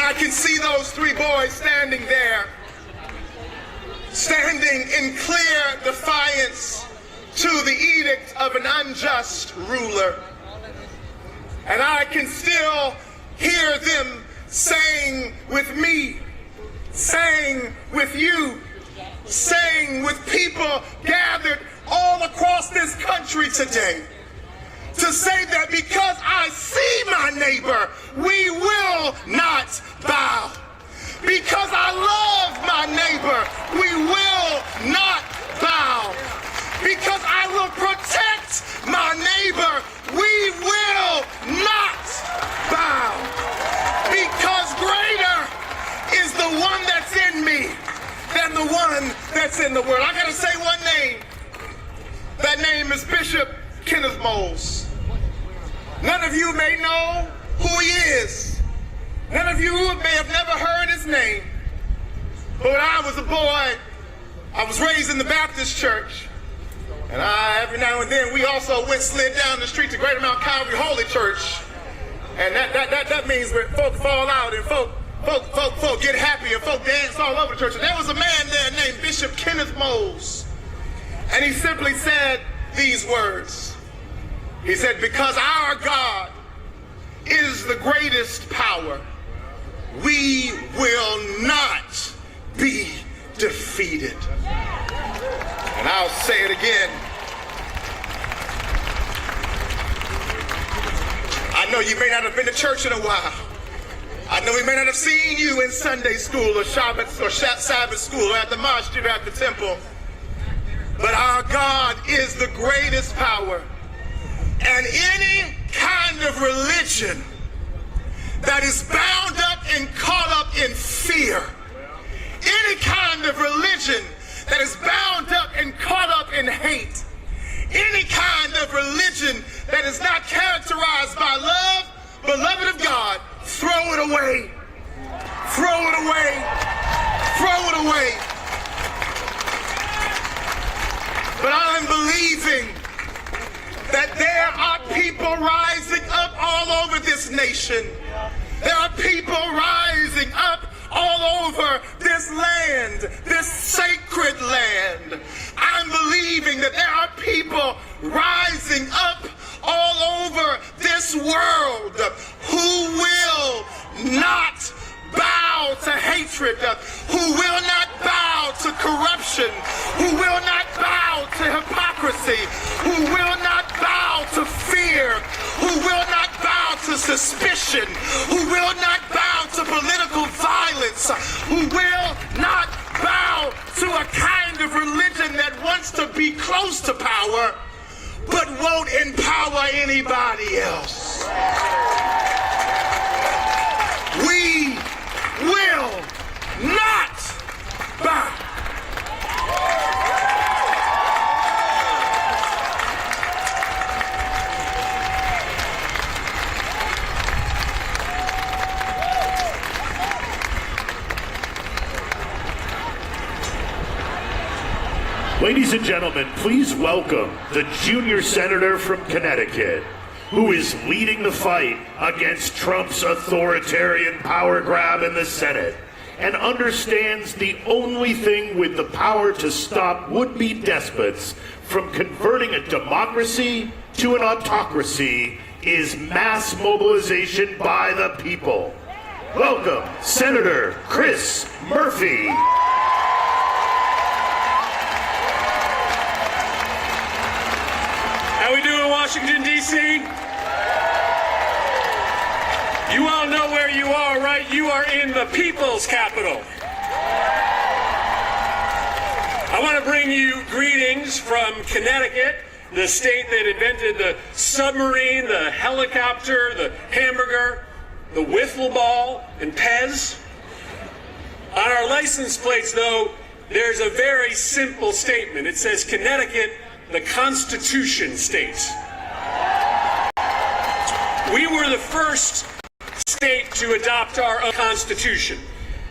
I can see those three boys standing there, standing in clear defiance to the edict of an unjust ruler. And I can still hear them saying with me, saying with you, saying with people gathered all across this country today, to say that because I see my neighbor, we will not bow. Because I love my neighbor, we will not bow. Because I will protect my neighbor, we will not bow. Because greater is the one that's in me than the one that's in the world. I gotta say one name. That name is Bishop Kenneth Moles. None of you may know who he is. None of you may have never heard his name. But when I was a boy, I was raised in the Baptist church. And every now and then we also slid down the street to Greater Mount Calvary Holy Church. And that means where folk fall out and folk get happy and folk dance all over the church. And there was a man there named Bishop Kenneth Moles. And he simply said these words. He said, because our God is the greatest power, we will not be defeated. And I'll say it again. I know you may not have been to church in a while. I know we may not have seen you in Sunday school or Sabbath school or at the mosque or at the temple. But our God is the greatest power. And any kind of religion that is bound up and caught up in fear, any kind of religion that is bound up and caught up in hate, any kind of religion that is not characterized by love, beloved of God, throw it away. Throw it away. Throw it away. But I'm believing that there are people rising up all over this nation. There are people rising up all over this land, this sacred land. I'm believing that there are people rising up all over this world who will not bow to hatred, who will not bow to corruption, who will not bow to hypocrisy, who will not bow to fear, who will not bow to suspicion, who will not bow to political violence, who will not bow to a kind of religion that wants to be close to power but won't empower anybody else. We will not bow. Ladies and gentlemen, please welcome the junior senator from Connecticut, who is leading the fight against Trump's authoritarian power grab in the Senate and understands the only thing with the power to stop would-be despots from converting a democracy to an autocracy is mass mobilization by the people. Welcome, Senator Chris Murphy. How we doing, Washington, D.C.? You all know where you are, right? You are in the people's capital. I want to bring you greetings from Connecticut, the state that invented the submarine, the helicopter, the hamburger, the wiffle ball, and Pez. On our license plates, though, there's a very simple statement. It says, Connecticut, the Constitution state. We were the first state to adopt our own Constitution.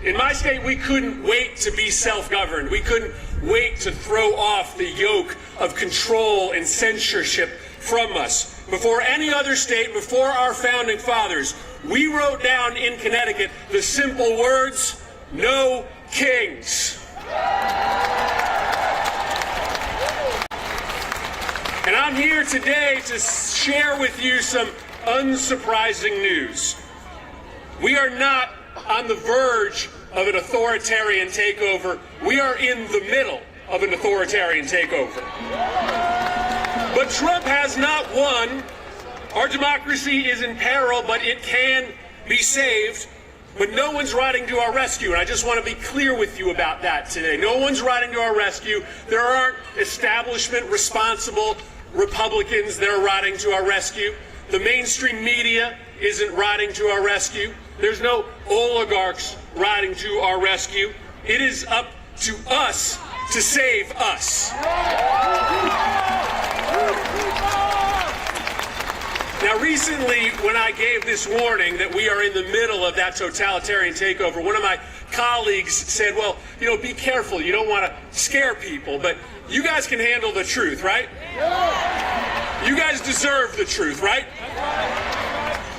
In my state, we couldn't wait to be self-governed. We couldn't wait to throw off the yoke of control and censorship from us. Before any other state, before our founding fathers, we wrote down in Connecticut the simple words, "No kings." And I'm here today to share with you some unsurprising news. We are not on the verge of an authoritarian takeover. We are in the middle of an authoritarian takeover. But Trump has not won. Our democracy is in peril, but it can be saved. But no one's riding to our rescue, and I just want to be clear with you about that today. No one's riding to our rescue. There aren't establishment responsible Republicans that are riding to our rescue. The mainstream media isn't riding to our rescue. There's no oligarchs riding to our rescue. It is up to us to save us. Now, recently, when I gave this warning that we are in the middle of that totalitarian takeover, one of my colleagues said, well, be careful. You don't want to scare people, but you guys can handle the truth, right? You guys deserve the truth, right?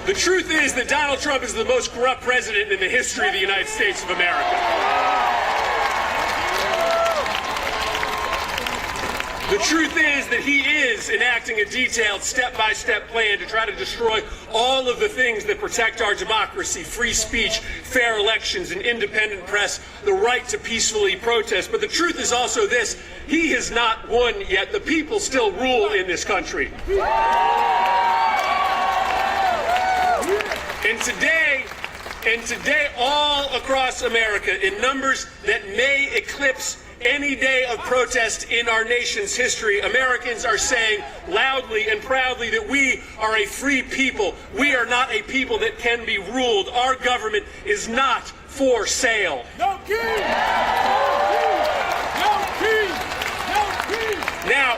The truth is that Donald Trump is the most corrupt president in the history of the United States of America. The truth is that he is enacting a detailed step-by-step plan to try to destroy all of the things that protect our democracy: free speech, fair elections, an independent press, the right to peacefully protest. But the truth is also this: he has not won yet. The people still rule in this country. And today, all across America, in numbers that may eclipse any day of protest in our nation's history, Americans are saying loudly and proudly that we are a free people. We are not a people that can be ruled. Our government is not for sale. No king! No king! No king! Now,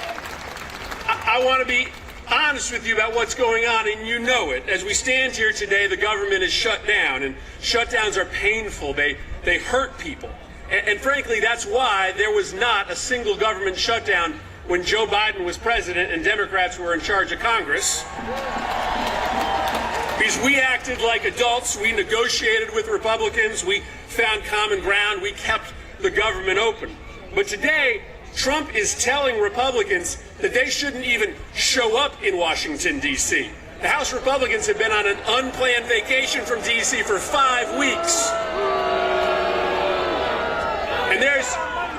I want to be honest with you about what's going on, and you know it. As we stand here today, the government is shut down, and shutdowns are painful. They hurt people. And frankly, that's why there was not a single government shutdown when Joe Biden was president and Democrats were in charge of Congress. Because we acted like adults. We negotiated with Republicans. We found common ground. We kept the government open. But today, Trump is telling Republicans that they shouldn't even show up in Washington, D.C. The House Republicans have been on an unplanned vacation from D.C. for 5 weeks.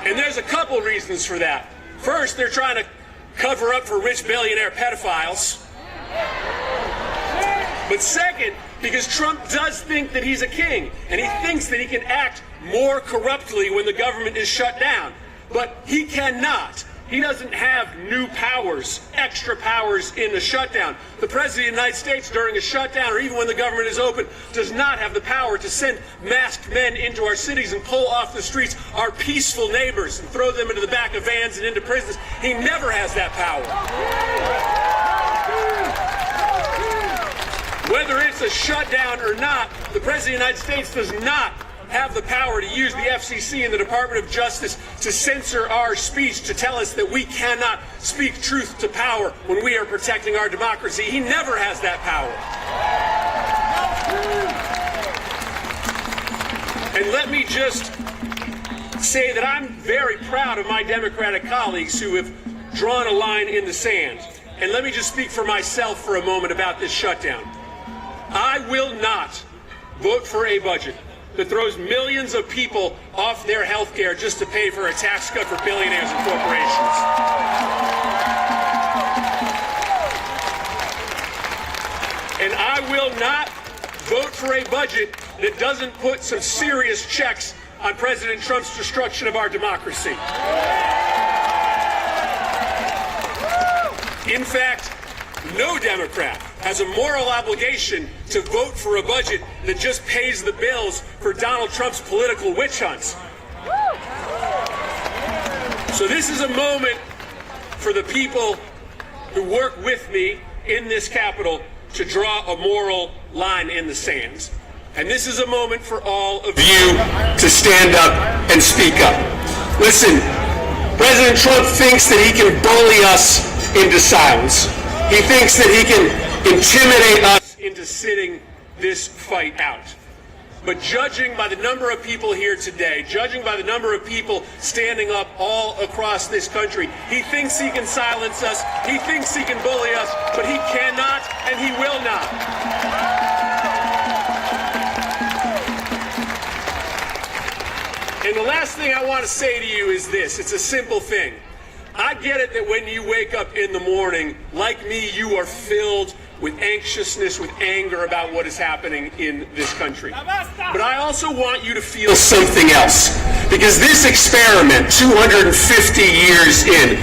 And there's a couple reasons for that. First, they're trying to cover up for rich billionaire pedophiles. But second, because Trump does think that he's a king, and he thinks that he can act more corruptly when the government is shut down. But he cannot. He doesn't have new powers, extra powers in the shutdown. The President of the United States during a shutdown, or even when the government is open, does not have the power to send masked men into our cities and pull off the streets our peaceful neighbors and throw them into the back of vans and into prisons. He never has that power. Whether it's a shutdown or not, the President of the United States does not have the power to use the FCC and the Department of Justice to censor our speech, to tell us that we cannot speak truth to power when we are protecting our democracy. He never has that power. And let me just say that I'm very proud of my Democratic colleagues who have drawn a line in the sand. And let me just speak for myself for a moment about this shutdown. I will not vote for a budget that throws millions of people off their health care just to pay for a tax cut for billionaires and corporations. And I will not vote for a budget that doesn't put some serious checks on President Trump's destruction of our democracy. In fact, no Democrat has a moral obligation to vote for a budget that just pays the bills for Donald Trump's political witch hunts. So this is a moment for the people who work with me in this Capitol to draw a moral line in the sand. And this is a moment for all of you to stand up and speak up. Listen, President Trump thinks that he can bully us into silence. He thinks that he can intimidate us into sitting this fight out. But judging by the number of people here today, judging by the number of people standing up all across this country, he thinks he can silence us, he thinks he can bully us, but he cannot and he will not. And the last thing I want to say to you is this. It's a simple thing. I get it that when you wake up in the morning, like me, you are filled with anxiousness, with anger about what is happening in this country. But I also want you to feel something else. Because this experiment, 250 years in,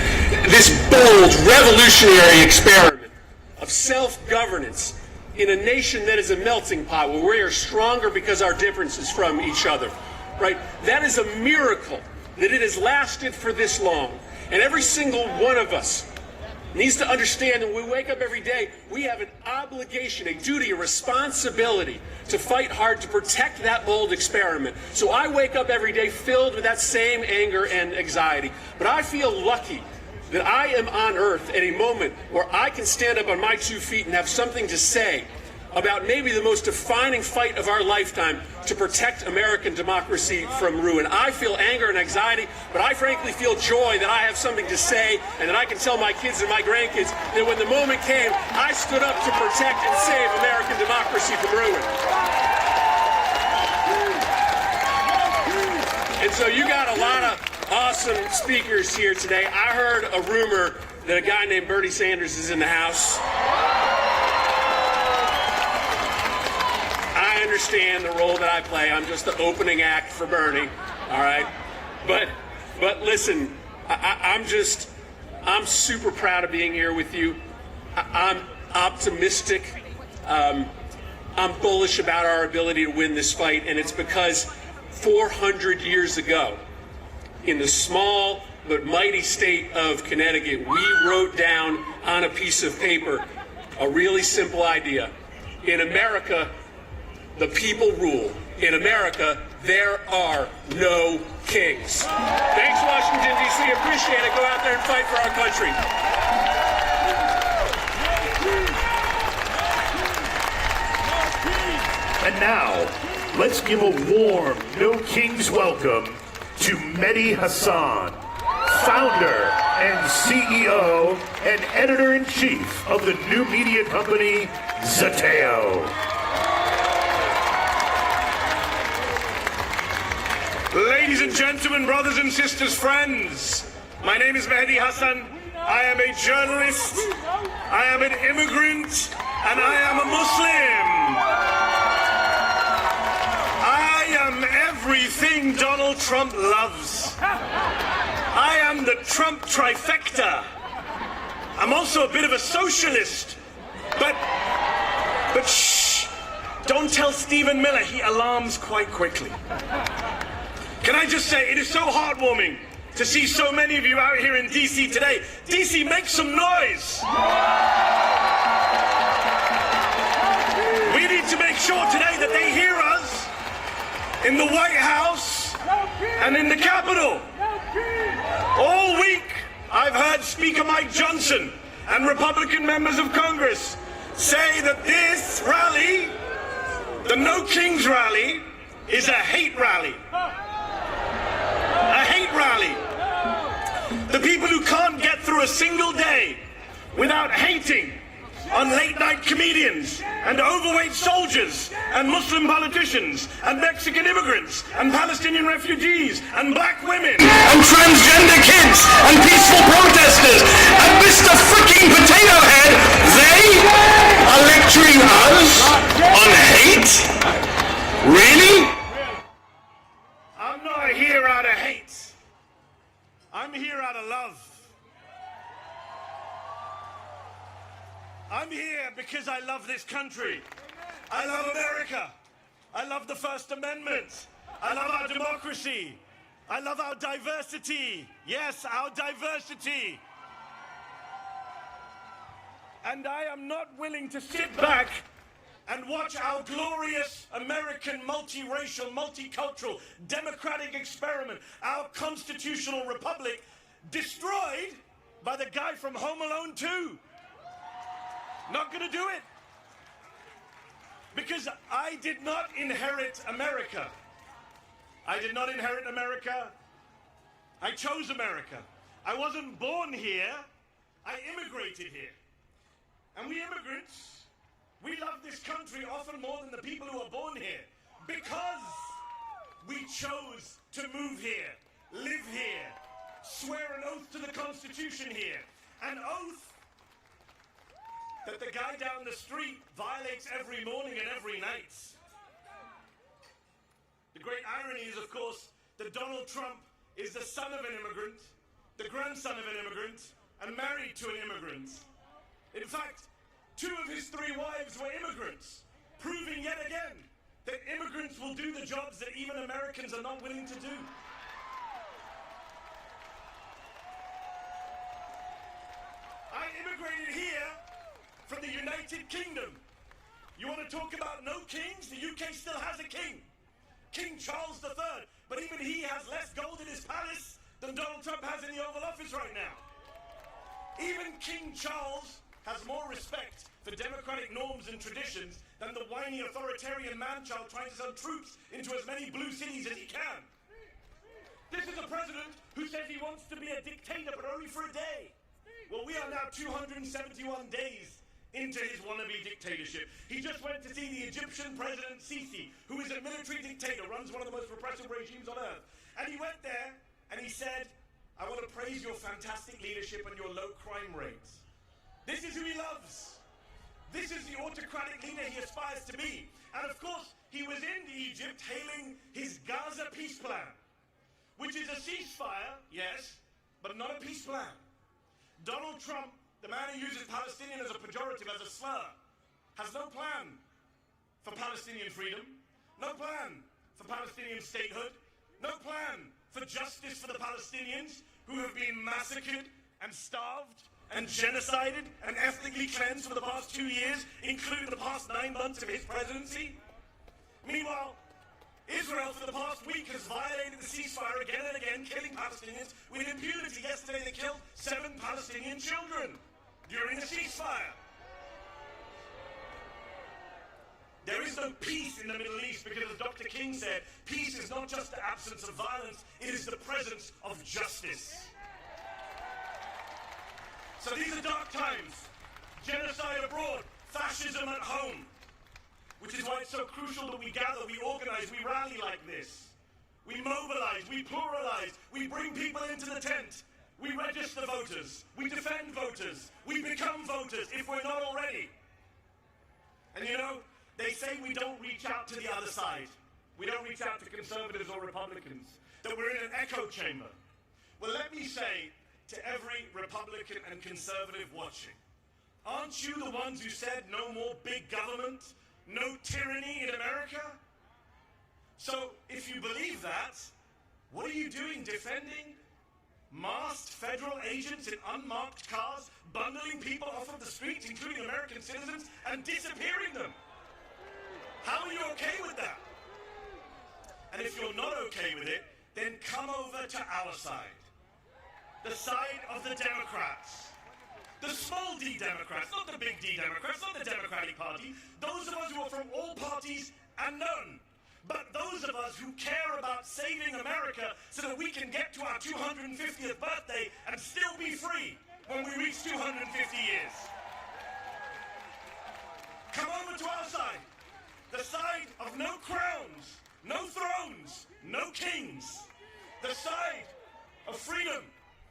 this bold, revolutionary experiment of self-governance in a nation that is a melting pot, where we are stronger because our differences from each other, right? That is a miracle that it has lasted for this long. And every single one of us needs to understand that when we wake up every day, we have an obligation, a duty, a responsibility to fight hard to protect that bold experiment. So I wake up every day filled with that same anger and anxiety. But I feel lucky that I am on earth at a moment where I can stand up on my 2 feet and have something to say about maybe the most defining fight of our lifetime to protect American democracy from ruin. I feel anger and anxiety, but I frankly feel joy that I have something to say and that I can tell my kids and my grandkids that when the moment came, I stood up to protect and save American democracy from ruin. And so you got a lot of awesome speakers here today. I heard a rumor that a guy named Bernie Sanders is in the house. I understand the role that I play. I'm just the opening act for Bernie, all right? But listen, I'm super proud of being here with you. I'm optimistic. I'm bullish about our ability to win this fight, and it's because 400 years ago, in the small but mighty state of Connecticut, we wrote down on a piece of paper a really simple idea. In America, the people rule. In America, there are no kings. Thanks, Washington, D.C. Appreciate it. Go out there and fight for our country. And now, let's give a warm No Kings welcome to Mahedi Hassan, founder and CEO and editor-in-chief of the new media company, Zateo. Ladies and gentlemen, brothers and sisters, friends, my name is Mahedi Hassan. I am a journalist, I am an immigrant, and I am a Muslim. I am everything Donald Trump loves. I am the Trump trifecta. I'm also a bit of a socialist, but shh, don't tell Stephen Miller, he alarms quite quickly. Can I just say, it is so heartwarming to see so many of you out here in D.C. today. D.C., make some noise. We need to make sure today that they hear us in the White House and in the Capitol. All week, I've heard Speaker Mike Johnson and Republican members of Congress say that this rally, the No Kings rally, is a hate rally. A hate rally. The people who can't get through a single day without hating on late-night comedians and overweight soldiers and Muslim politicians and Mexican immigrants and Palestinian refugees and black women and transgender kids and peaceful protesters and Mr. freaking Potato Head, they are lecturing us on hate? Really? I'm not here out of hate. I'm here out of love. I'm here because I love this country. I love America. I love the First Amendment. I love our democracy. I love our diversity. Yes, our diversity. And I am not willing to sit back and watch our glorious American multiracial, multicultural, democratic experiment, our constitutional republic, destroyed by the guy from Home Alone 2. Not gonna do it. Because I did not inherit America. I did not inherit America. I chose America. I wasn't born here. I immigrated here. And we immigrants, we love this country often more than the people who are born here because we chose to move here, live here, swear an oath to the Constitution here, an oath that the guy down the street violates every morning and every night. The great irony is, of course, that Donald Trump is the son of an immigrant, the grandson of an immigrant, and married to an immigrant. In fact, 2 of his 3 wives were immigrants, proving yet again that immigrants will do the jobs that even Americans are not willing to do. I immigrated here from the United Kingdom. You want to talk about no kings? The UK still has a king. King Charles III. But even he has less gold in his palace than Donald Trump has in the Oval Office right now. Even King Charles has more respect for democratic norms and traditions than the whiny authoritarian man-child trying to send troops into as many blue cities as he can. This is a president who says he wants to be a dictator, but only for a day. Well, we are now 271 days into his wannabe dictatorship. He just went to see the Egyptian President Sisi, who is a military dictator, runs one of the most repressive regimes on earth. And he went there and he said, I want to praise your fantastic leadership and your low crime rates. This is who he loves. This is the autocratic leader he aspires to be. And of course, he was in Egypt hailing his Gaza peace plan, which is a ceasefire, yes, but not a peace plan. Donald Trump, the man who uses Palestinian as a pejorative, as a slur, has no plan for Palestinian freedom, no plan for Palestinian statehood, no plan for justice for the Palestinians who have been massacred and starved and genocided and ethnically cleansed for the past 2 years, including the past 9 months of his presidency. Meanwhile, Israel for the past week has violated the ceasefire again and again, killing Palestinians with impunity. Yesterday they killed 7 Palestinian children during the ceasefire. There is no peace in the Middle East because, as Dr. King said, peace is not just the absence of violence, it is the presence of justice. So these are dark times. Genocide abroad, fascism at home. Which is why it's so crucial that we gather, we organize, we rally like this. We mobilize, we pluralize, we bring people into the tent. We register voters, we defend voters, we become voters if we're not already. And you know, they say we don't reach out to the other side. We don't reach out to conservatives or Republicans, that we're in an echo chamber. Well, let me say to every Republican and conservative watching, aren't you the ones who said no more big government, no tyranny in America? So if you believe that, what are you doing defending masked federal agents in unmarked cars, bundling people off of the streets, including American citizens, and disappearing them? How are you okay with that? And if you're not okay with it, then come over to our side. The side of the Democrats. The small d Democrats, not the big D Democrats, not the Democratic Party. Those of us who are from all parties and none. But those of us who care about saving America so that we can get to our 250th birthday and still be free when we reach 250 years. Come over to our side. The side of no crowns, no thrones, no kings. The side of freedom,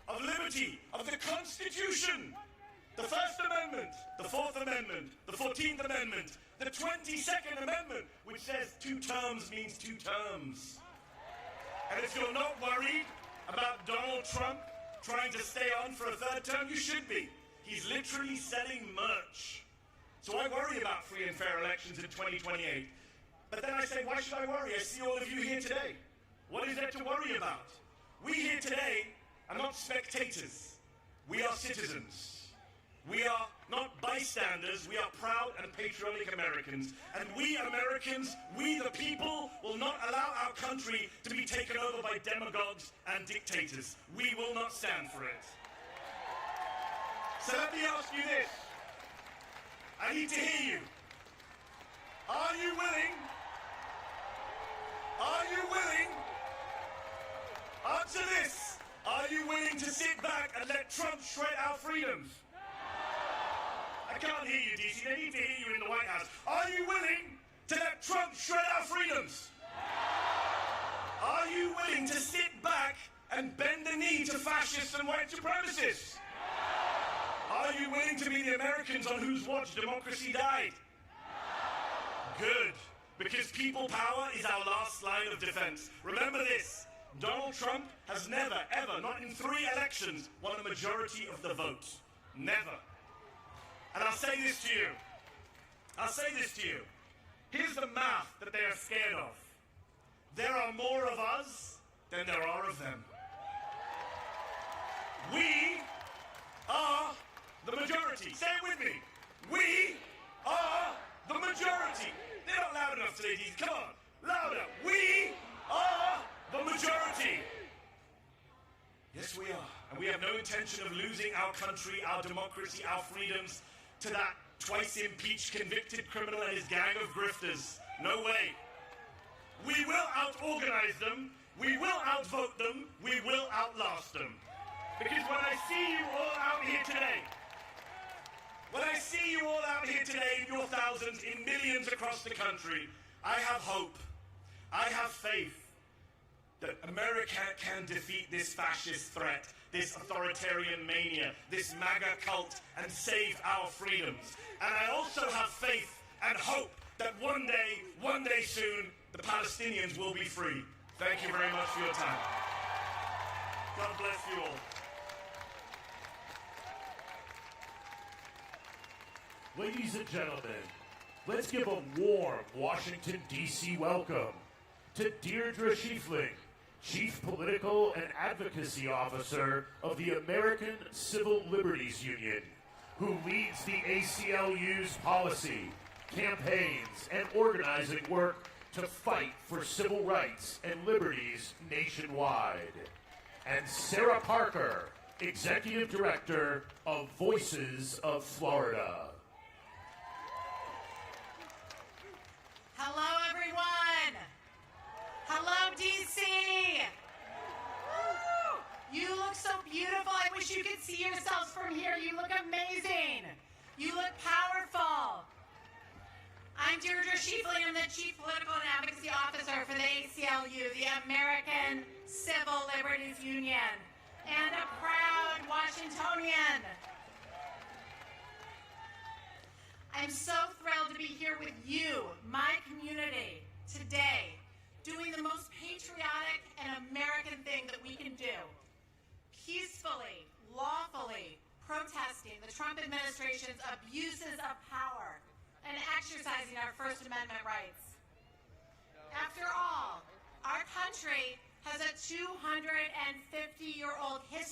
of liberty, of the Constitution. The First Amendment, the Fourth Amendment, the 14th Amendment, the 22nd Amendment, which says 2 terms means 2 terms. And if you're not worried about Donald Trump trying to stay on for a 3rd term, you should be. He's literally selling merch. So I worry about free and fair elections in 2028. But then I say, why should I worry? I see all of you here today. What is there to worry about? We here today are not spectators. We are citizens. We are not bystanders, we are proud and patriotic Americans. And we Americans, we the people, will not allow our country to be taken over by demagogues and dictators. We will not stand for it. So let me ask you this. I need to hear you. Are you willing? Are you willing? Answer this. Are you willing to sit back and let Trump shred our freedoms? I can't hear you, DC. They need to hear you in the White House. Are you willing to let Trump shred our freedoms? Are you willing to sit back and bend the knee to fascists and white supremacists? Are you willing to be the Americans on whose watch democracy died? Good, because people power is our last line of defense. Remember this, Donald Trump has never, ever, not in 3 elections, won a majority of the vote. Never. And I'll say this to you. I'll say this to you. Here's the math that they are scared of. There are more of us than there are of them. We are the majority. Say it with me. We are the majority. They're not loud enough today, Deez. Come on. Louder. We are the majority. Yes, we are. And we have no intention of losing our country, our democracy, our freedoms to that twice impeached convicted criminal and his gang of grifters. No way. We will out-organize them. We will outvote them. We will outlast them. Because when I see you all out here today, in your thousands, in millions across the country, I have hope. I have faith that America can defeat this fascist threat, this authoritarian mania, this MAGA cult, and save our freedoms. And I also have faith and hope that one day soon, the Palestinians will be free. Thank you very much for your time. God bless you all. Ladies and gentlemen, let's give a warm Washington, D.C. welcome to Deirdre Schiefling, Chief Political and Advocacy Officer of the American Civil Liberties Union, who leads the ACLU's policy, campaigns, and organizing work to fight for civil rights and liberties nationwide. And Sarah Parker, Executive Director of Voices of Florida. Hello, everyone. Hello, DC. You look so beautiful. I wish you could see yourselves from here. You look amazing. You look powerful. I'm Deirdre Schiefling. I'm the Chief Political and Advocacy Officer for the ACLU, the American Civil Liberties Union, and a proud Washingtonian. I'm so thrilled to be here with you, my community, today, doing the most patriotic and American thing that we can do. Peacefully, lawfully protesting the Trump administration's abuses of power and exercising our First Amendment rights. After all, our country has a 250-year-old history